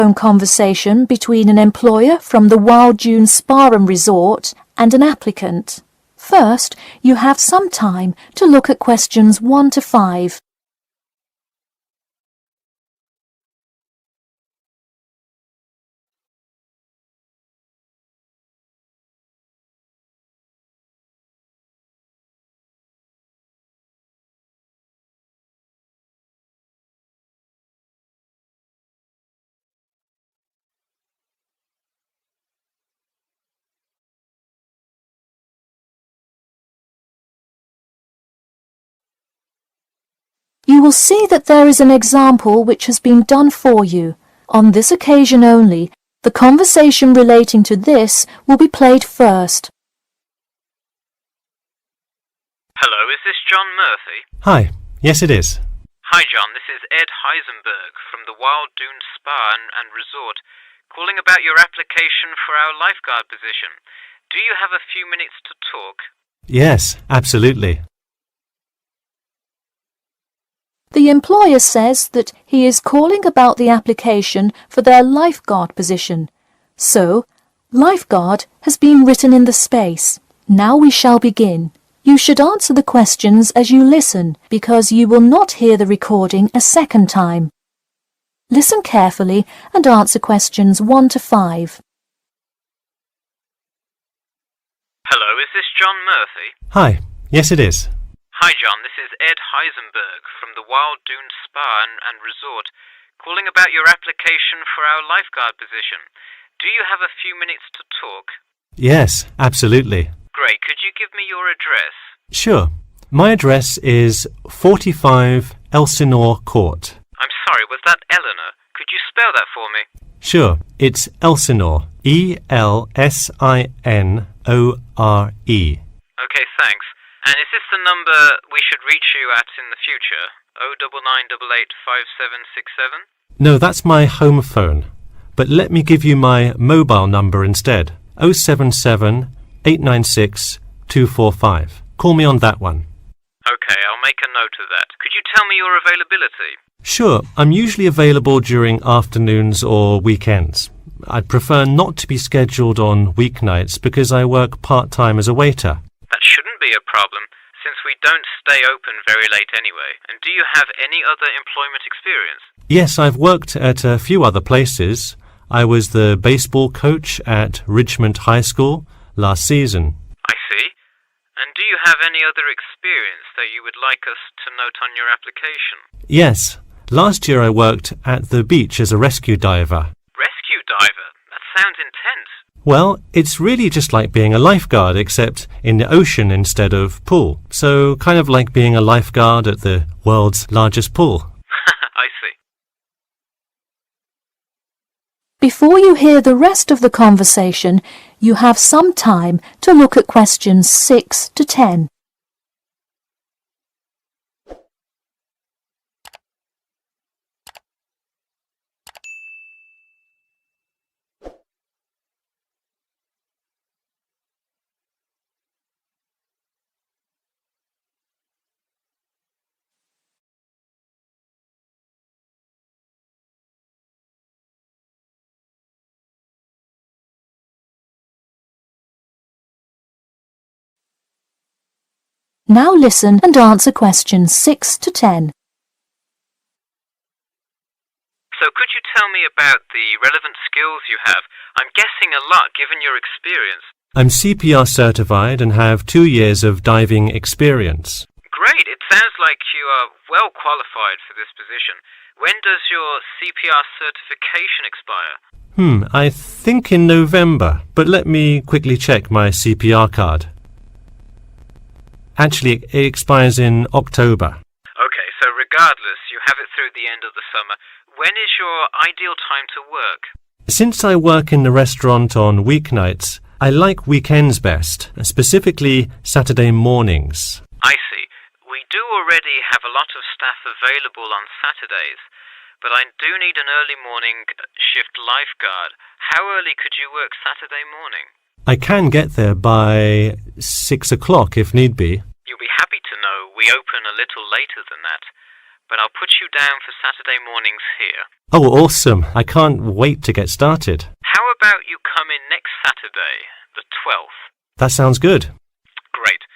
conversation between an employer from the Wild Dune Spa and Resort and an applicant. First, you have some time to look at questions 1 to 5. You will see that there is an example which has been done for you. On this occasion only, the conversation relating to this will be played first. Hello, is this John Murphy? Hi, yes it is. Hi John, this is Ed Heisenberg from the Wild Dune Spa and Resort, calling about your application for our lifeguard position. Do you have a few minutes to talk? Yes, absolutely. The employer says that he is calling about the application for their lifeguard position. So, lifeguard has been written in the space. Now we shall begin. You should answer the questions as you listen, because you will not hear the recording a second time. Listen carefully and answer questions 1 to 5. Hello, is this John Murphy? Hi, yes it is. Hi John, this is Ed Heisenberg from the Wild Dune Spa and Resort, calling about your application for our lifeguard position. Do you have a few minutes to talk? Yes, absolutely. Great, could you give me your address? Sure. My address is 45 Elsinore Court. I'm sorry, was that Eleanor? Could you spell that for me? Sure, it's Elsinore. E-L-S-I-N-O-R-E. Okay, thanks. And is this the number we should reach you at in the future? 099885767? No, that's my home phone. But let me give you my mobile number instead. 077 896 245. Call me on that one. Okay, I'll make a note of that. Could you tell me your availability? Sure, I'm usually available during afternoons or weekends. I'd prefer not to be scheduled on weeknights because I work part-time as a waiter. That shouldn't be a problem, since we don't stay open very late anyway. And do you have any other employment experience? Yes, I've worked at a few other places. I was the baseball coach at Richmond High School last season. I see. And do you have any other experience that you would like us to note on your application? Yes, last year I worked at the beach as a rescue diver. Rescue diver? That sounds intense. Well, it's really just like being a lifeguard, except in the ocean instead of pool. So kind of like being a lifeguard at the world's largest pool. I see. Before you hear the rest of the conversation, you have some time to look at questions 6 to 10. Now listen and answer questions 6 to 10. So could you tell me about the relevant skills you have? I'm guessing a lot given your experience. I'm CPR certified and have 2 years of diving experience. Great, it sounds like you are well qualified for this position. When does your CPR certification expire? I think in November, but let me quickly check my CPR card. Actually, it expires in October. Okay, so regardless, you have it through the end of the summer. When is your ideal time to work? Since I work in the restaurant on weeknights, I like weekends best, specifically Saturday mornings. I see. We do already have a lot of staff available on Saturdays, but I do need an early morning shift lifeguard. How early could you work Saturday morning? I can get there by 6 o'clock if need be. You'll be happy to know we open a little later than that. but I'll put you down for Saturday mornings here. Oh, awesome. I can't wait to get started. How about you come in next Saturday, the 12th? That sounds good. Great.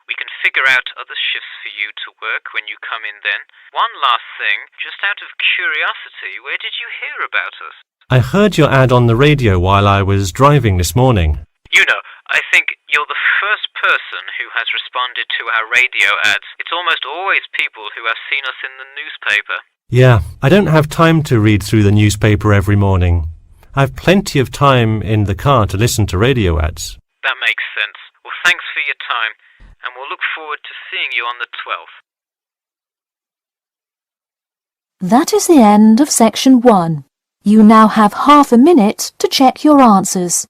We can figure out other shifts for you to work when you come in then. One last thing, just out of curiosity, where did you hear about us? I heard your ad on the radio while I was driving this morning. You know, I think you're the first person who has responded to our radio ads. It's almost always people who have seen us in the newspaper. Yeah, I don't have time to read through the newspaper every morning. I've plenty of time in the car to listen to radio ads. That makes sense. Well, thanks for your time, and we'll look forward to seeing you on the 12th. That is the end of section 1. You now have half a minute to check your answers.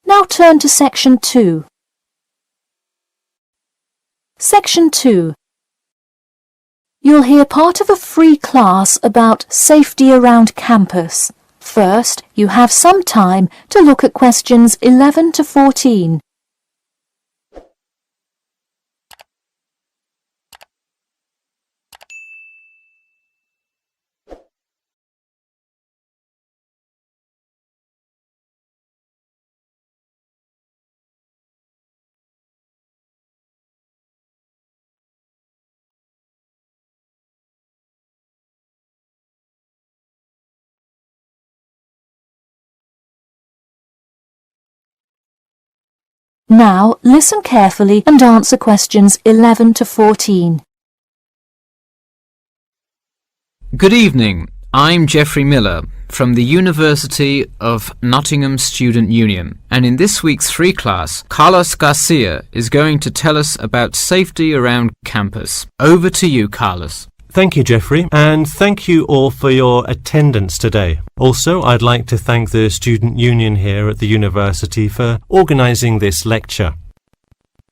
Now turn to section 2. Section 2. You'll hear part of a free class about safety around campus. First, you have some time to look at questions 11 to 14. Now listen carefully and answer questions 11 to 14. Good evening. I'm Geoffrey Miller from the University of Nottingham Student Union, and in this week's free class, Carlos Garcia is going to tell us about safety around campus. Over to you, Carlos. Thank you, Geoffrey, and thank you all for your attendance today. Also, I'd like to thank the Student Union here at the university for organising this lecture.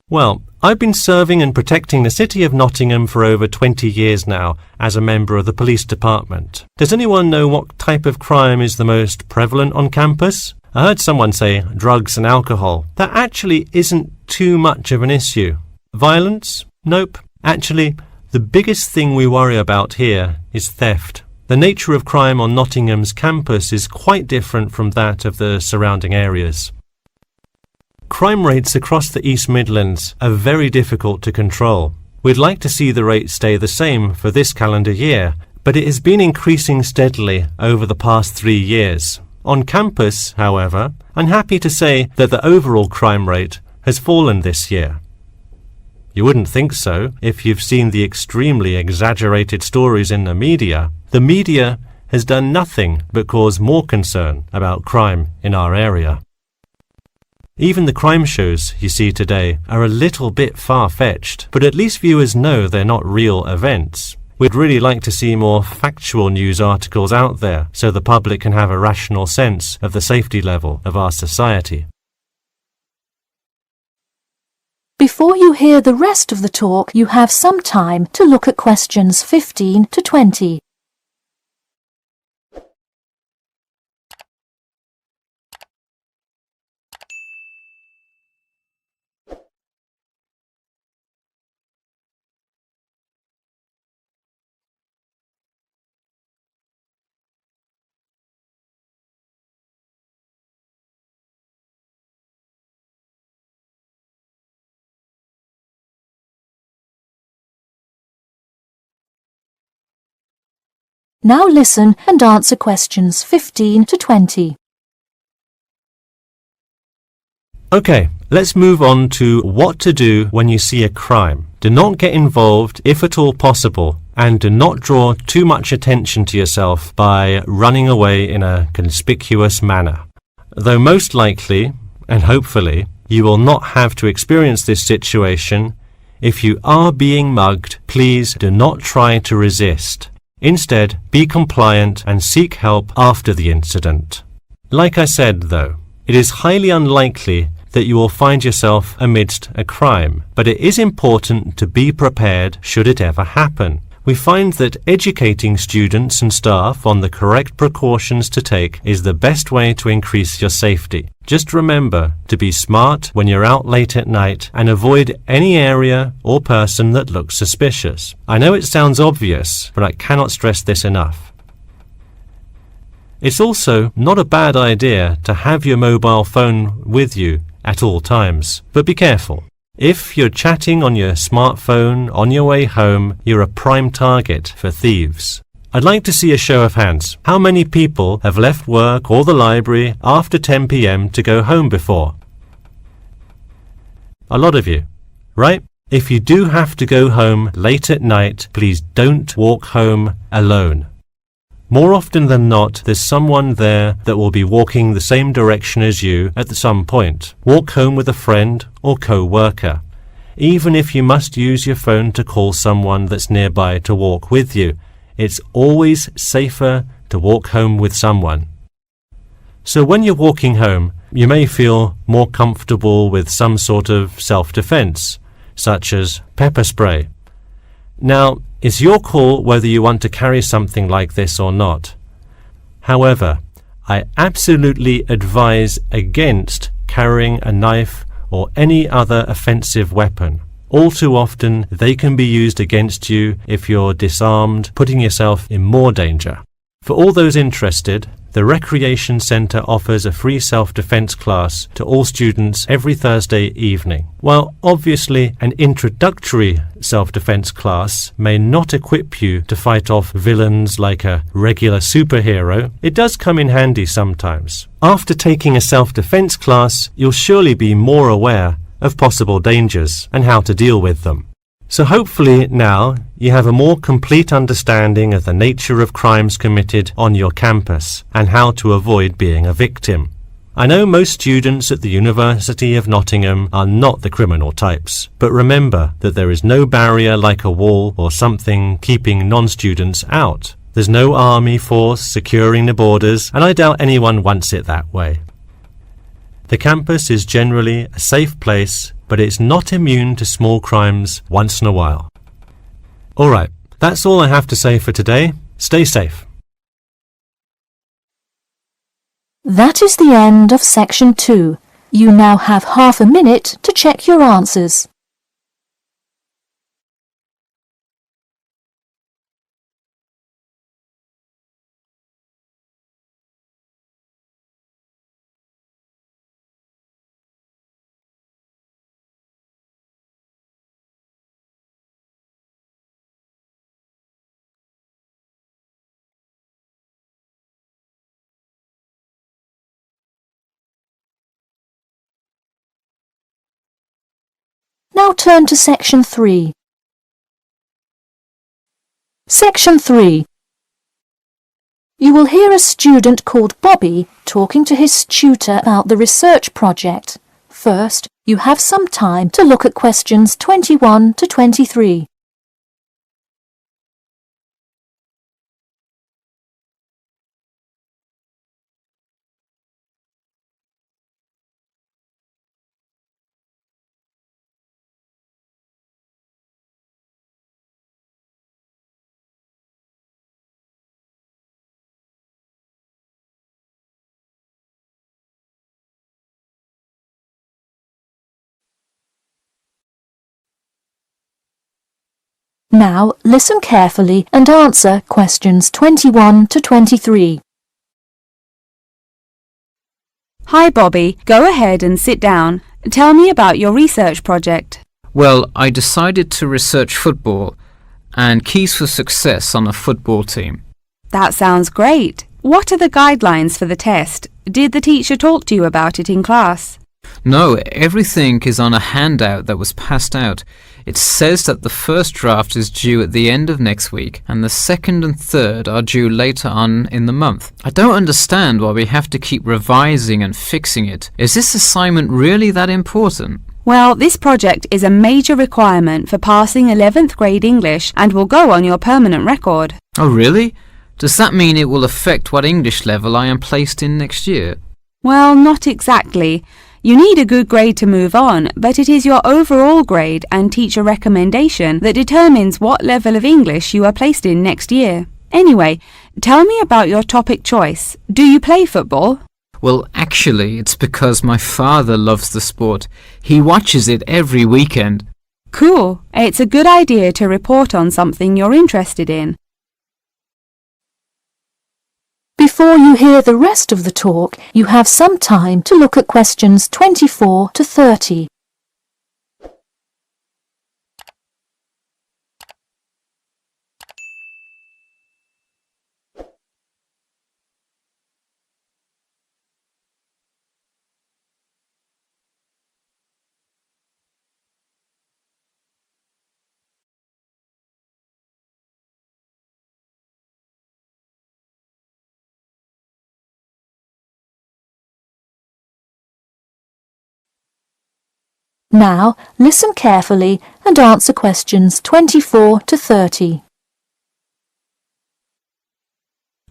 Well, I've been serving and protecting the city of Nottingham for over 20 years now as a member of the police department. Does anyone know what type of crime is the most prevalent on campus? I heard someone say drugs and alcohol. That actually isn't too much of an issue. Violence? Nope. Actually, the biggest thing we worry about here is theft. The nature of crime on Nottingham's campus is quite different from that of the surrounding areas. Crime rates across the East Midlands are very difficult to control. We'd like to see the rate stay the same for this calendar year, but it has been increasing steadily over the past 3 years. On campus, however, I'm happy to say that the overall crime rate has fallen this year. You wouldn't think so if you've seen the extremely exaggerated stories in the media. The media has done nothing but cause more concern about crime in our area. Even the crime shows you see today are a little bit far-fetched, but at least viewers know they're not real events. We'd really like to see more factual news articles out there so the public can have a rational sense of the safety level of our society. Before you hear the rest of the talk, you have some time to look at questions 15 to 20. Now listen and answer questions 15 to 20. Okay, let's move on to what to do when you see a crime. Do not get involved if at all possible, and do not draw too much attention to yourself by running away in a conspicuous manner. Though most likely, and hopefully, you will not have to experience this situation, if you are being mugged, please do not try to resist. Instead, be compliant and seek help after the incident. Like I said, though, it is highly unlikely that you will find yourself amidst a crime, but it is important to be prepared should it ever happen. We find that educating students and staff on the correct precautions to take is the best way to increase your safety. Just remember to be smart when you're out late at night and avoid any area or person that looks suspicious. I know it sounds obvious, but I cannot stress this enough. It's also not a bad idea to have your mobile phone with you at all times, but be careful. If you're chatting on your smartphone on your way home, you're a prime target for thieves. I'd like to see a show of hands. How many people have left work or the library after 10 p.m. to go home before? A lot of you, right? If you do have to go home late at night, please don't walk home alone. More often than not, there's someone there that will be walking the same direction as you at some point. Walk home with a friend or co-worker. Even if you must use your phone to call someone that's nearby to walk with you, it's always safer to walk home with someone. So when you're walking home, you may feel more comfortable with some sort of self-defense, such as pepper spray. Now, it's your call whether you want to carry something like this or not. However, I absolutely advise against carrying a knife or any other offensive weapon. All too often, they can be used against you if you're disarmed, putting yourself in more danger. For all those interested, the Recreation Centre offers a free self-defense class to all students every Thursday evening. While obviously an introductory self-defense class may not equip you to fight off villains like a regular superhero, it does come in handy sometimes. After taking a self-defense class, you'll surely be more aware of possible dangers and how to deal with them. So hopefully now you have a more complete understanding of the nature of crimes committed on your campus and how to avoid being a victim. I know most students at the University of Nottingham are not the criminal types, but remember that there is no barrier like a wall or something keeping non-students out. There's no army force securing the borders, and I doubt anyone wants it that way. The campus is generally a safe place, but it's not immune to small crimes once in a while. Alright, that's all I have to say for today. Stay safe. That is the end of section 2. You now have half a minute to check your answers. Now turn to section 3. Section 3. You will hear a student called Bobby talking to his tutor about the research project. First, you have some time to look at questions 21 to 23. Now listen carefully and answer questions 21 to 23. Hi Bobby, go ahead and sit down. Tell me about your research project. Well, I decided to research football and keys for success on a football team. That sounds great. What are the guidelines for the test? Did the teacher talk to you about it in class? No, everything is on a handout that was passed out. It says that the first draft is due at the end of next week and the second and third are due later on in the month. I don't understand why we have to keep revising and fixing it. Is this assignment really that important? Well, this project is a major requirement for passing 11th grade English and will go on your permanent record. Oh, really? Does that mean it will affect what English level I am placed in next year? Well, not exactly. You need a good grade to move on, but it is your overall grade and teacher recommendation that determines what level of English you are placed in next year. Anyway, tell me about your topic choice. Do you play football? Well, actually, it's because my father loves the sport. He watches it every weekend. Cool. It's a good idea to report on something you're interested in. Before you hear the rest of the talk, you have some time to look at questions 24 to 30. Now, listen carefully and answer questions 24 to 30.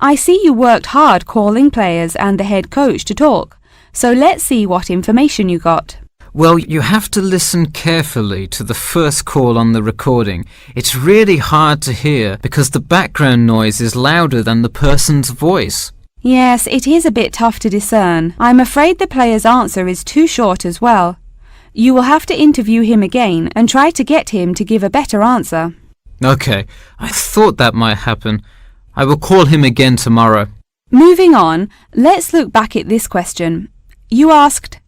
I see you worked hard calling players and the head coach to talk, so let's see what information you got. Well, you have to listen carefully to the first call on the recording. It's really hard to hear because the background noise is louder than the person's voice. Yes, it is a bit tough to discern. I'm afraid the player's answer is too short as well. You will have to interview him again and try to get him to give a better answer. Okay, I thought that might happen. I will call him again tomorrow. Moving on, let's look back at this question. You asked,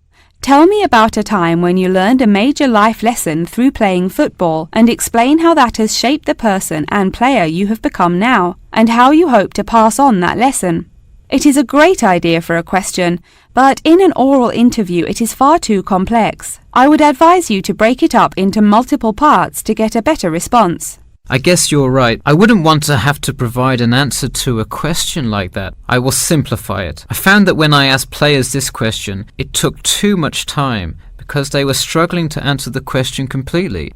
tell me about a time when you learned a major life lesson through playing football and explain how that has shaped the person and player you have become now and how you hope to pass on that lesson. It is a great idea for a question, but in an oral interview it is far too complex. I would advise you to break it up into multiple parts to get a better response. I guess you're right. I wouldn't want to have to provide an answer to a question like that. I will simplify it. I found that when I asked players this question, it took too much time because they were struggling to answer the question completely.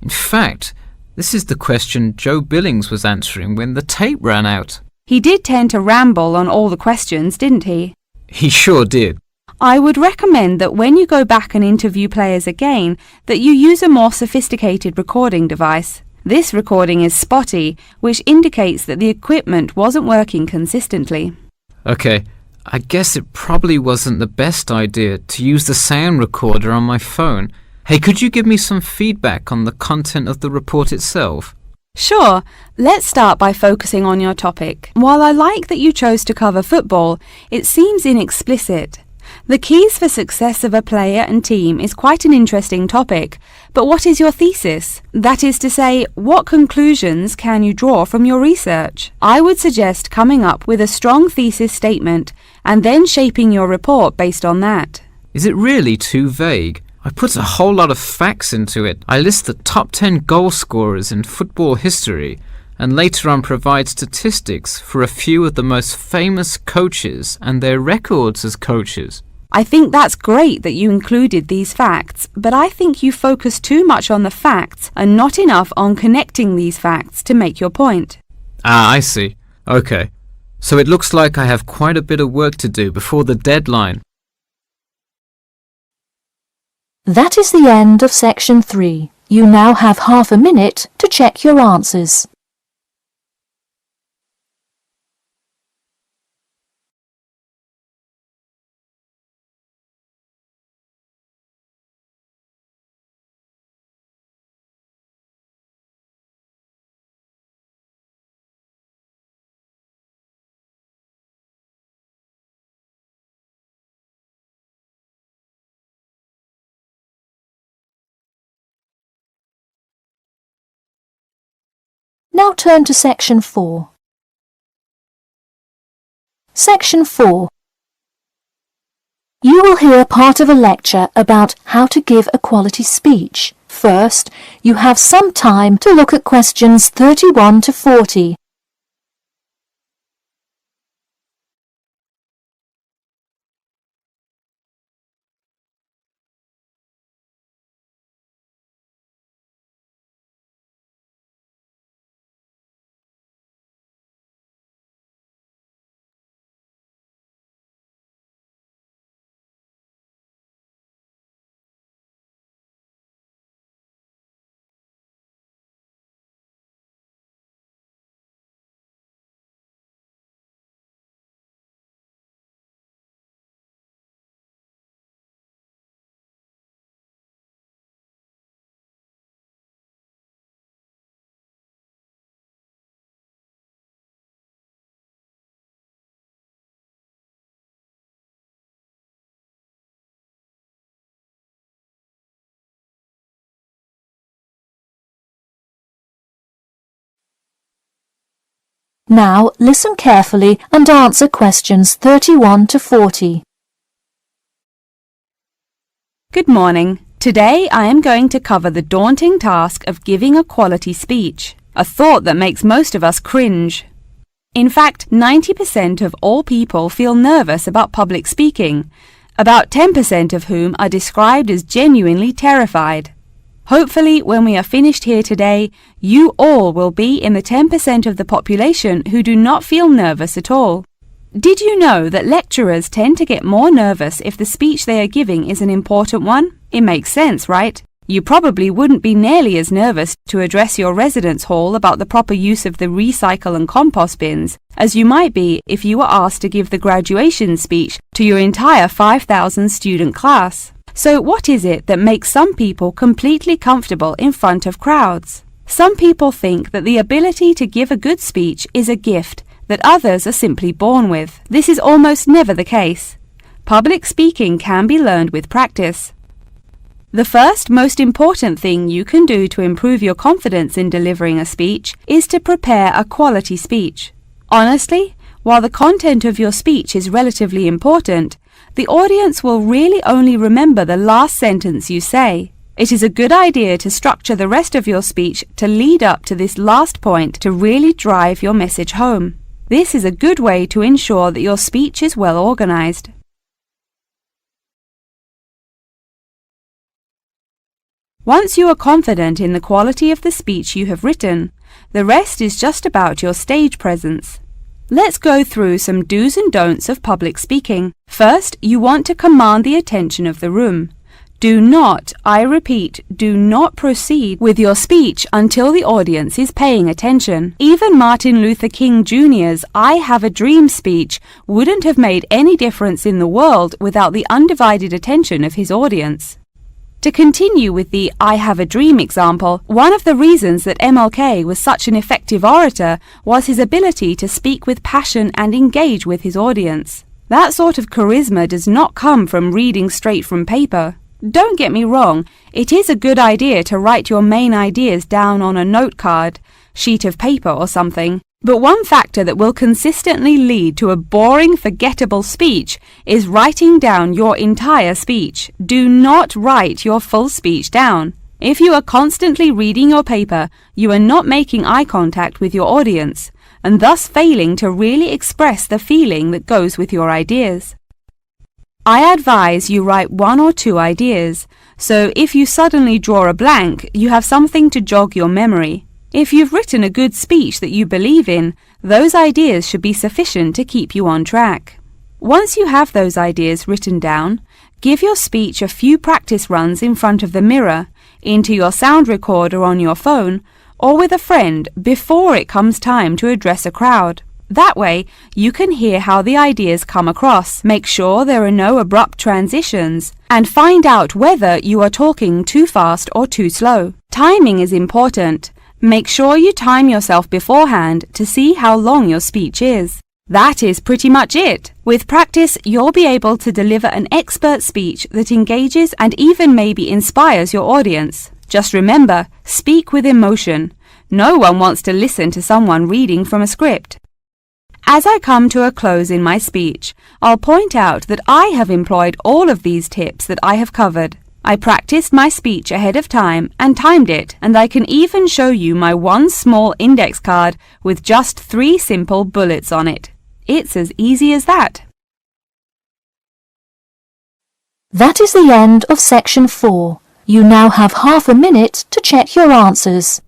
In fact, this is the question Joe Billings was answering when the tape ran out. He did tend to ramble on all the questions, didn't he? He sure did. I would recommend that when you go back and interview players again, that you use a more sophisticated recording device. This recording is spotty, which indicates that the equipment wasn't working consistently. Okay, I guess it probably wasn't the best idea to use the sound recorder on my phone. Hey, could you give me some feedback on the content of the report itself? Sure, let's start by focusing on your topic. While I like that you chose to cover football, it seems inexplicit. The keys for success of a player and team is quite an interesting topic, but what is your thesis? That is to say, what conclusions can you draw from your research? I would suggest coming up with a strong thesis statement and then shaping your report based on that. Is it really too vague? I put a whole lot of facts into it. I list the top 10 goal scorers in football history and later on provide statistics for a few of the most famous coaches and their records as coaches. I think that's great that you included these facts, but I think you focus too much on the facts and not enough on connecting these facts to make your point. Ah, I see. Okay. So it looks like I have quite a bit of work to do before the deadline. That is the end of section 3. You now have half a minute to check your answers. Now turn to section 4. Section 4. You will hear part of a lecture about how to give a quality speech. First, you have some time to look at questions 31 to 40. Now listen carefully and answer questions 31 to 40. Good morning. Today I am going to cover the daunting task of giving a quality speech, a thought that makes most of us cringe. In fact, 90% of all people feel nervous about public speaking, about 10% of whom are described as genuinely terrified. Hopefully, when we are finished here today, you all will be in the 10% of the population who do not feel nervous at all. Did you know that lecturers tend to get more nervous if the speech they are giving is an important one? It makes sense, right? You probably wouldn't be nearly as nervous to address your residence hall about the proper use of the recycle and compost bins as you might be if you were asked to give the graduation speech to your entire 5,000 student class. So what is it that makes some people completely comfortable in front of crowds? Some people think that the ability to give a good speech is a gift that others are simply born with. This is almost never the case. Public speaking can be learned with practice. The first most important thing you can do to improve your confidence in delivering a speech is to prepare a quality speech. Honestly, while the content of your speech is relatively important, the audience will really only remember the last sentence you say. It is a good idea to structure the rest of your speech to lead up to this last point to really drive your message home. This is a good way to ensure that your speech is well organized. Once you are confident in the quality of the speech you have written, the rest is just about your stage presence. Let's go through some do's and don'ts of public speaking. First, you want to command the attention of the room. Do not, I repeat, do not proceed with your speech until the audience is paying attention. Even Martin Luther King Jr.'s I Have a Dream speech wouldn't have made any difference in the world without the undivided attention of his audience. To continue with the I Have a Dream example, one of the reasons that MLK was such an effective orator was his ability to speak with passion and engage with his audience. That sort of charisma does not come from reading straight from paper. Don't get me wrong, it is a good idea to write your main ideas down on a note card, sheet of paper or something. But one factor that will consistently lead to a boring, forgettable speech is writing down your entire speech. Do not write your full speech down. If you are constantly reading your paper, you are not making eye contact with your audience, and thus failing to really express the feeling that goes with your ideas. I advise you write 1 or 2 ideas, so if you suddenly draw a blank, you have something to jog your memory. If you've written a good speech that you believe in, those ideas should be sufficient to keep you on track. Once you have those ideas written down, give your speech a few practice runs in front of the mirror, into your sound recorder on your phone, or with a friend before it comes time to address a crowd. That way, you can hear how the ideas come across, make sure there are no abrupt transitions, and find out whether you are talking too fast or too slow. Timing is important. Make sure you time yourself beforehand to see how long your speech is. That is pretty much it. With practice, you'll be able to deliver an expert speech that engages and even maybe inspires your audience. Just remember, speak with emotion. No one wants to listen to someone reading from a script. As I come to a close in my speech, I'll point out that I have employed all of these tips that I have covered. I practiced my speech ahead of time and timed it, and I can even show you my one small index card with just 3 simple bullets on it. It's as easy as that. That is the end of section 4. You now have half a minute to check your answers.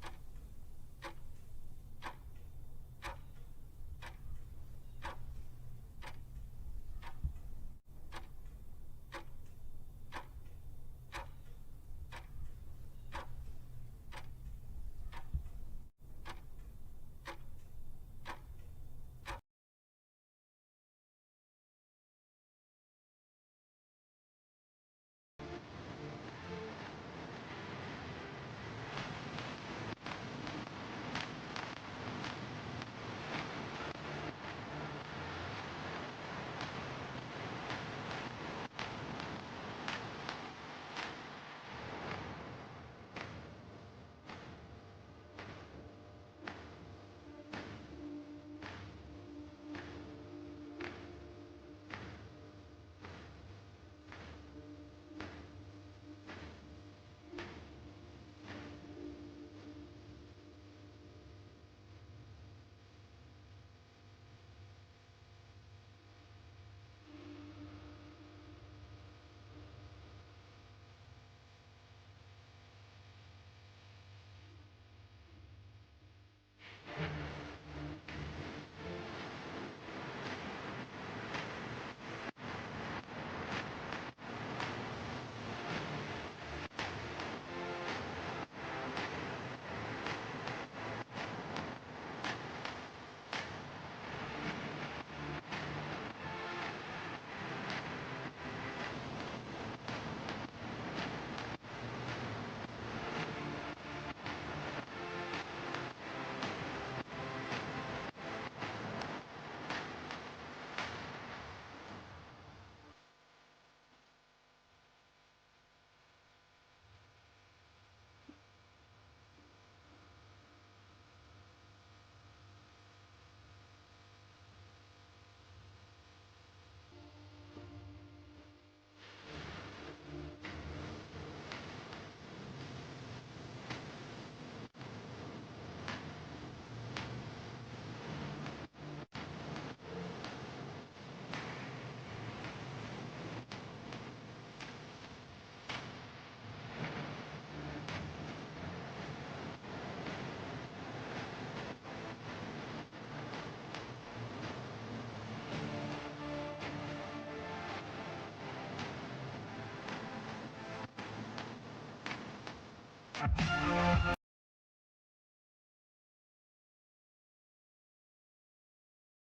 Bye.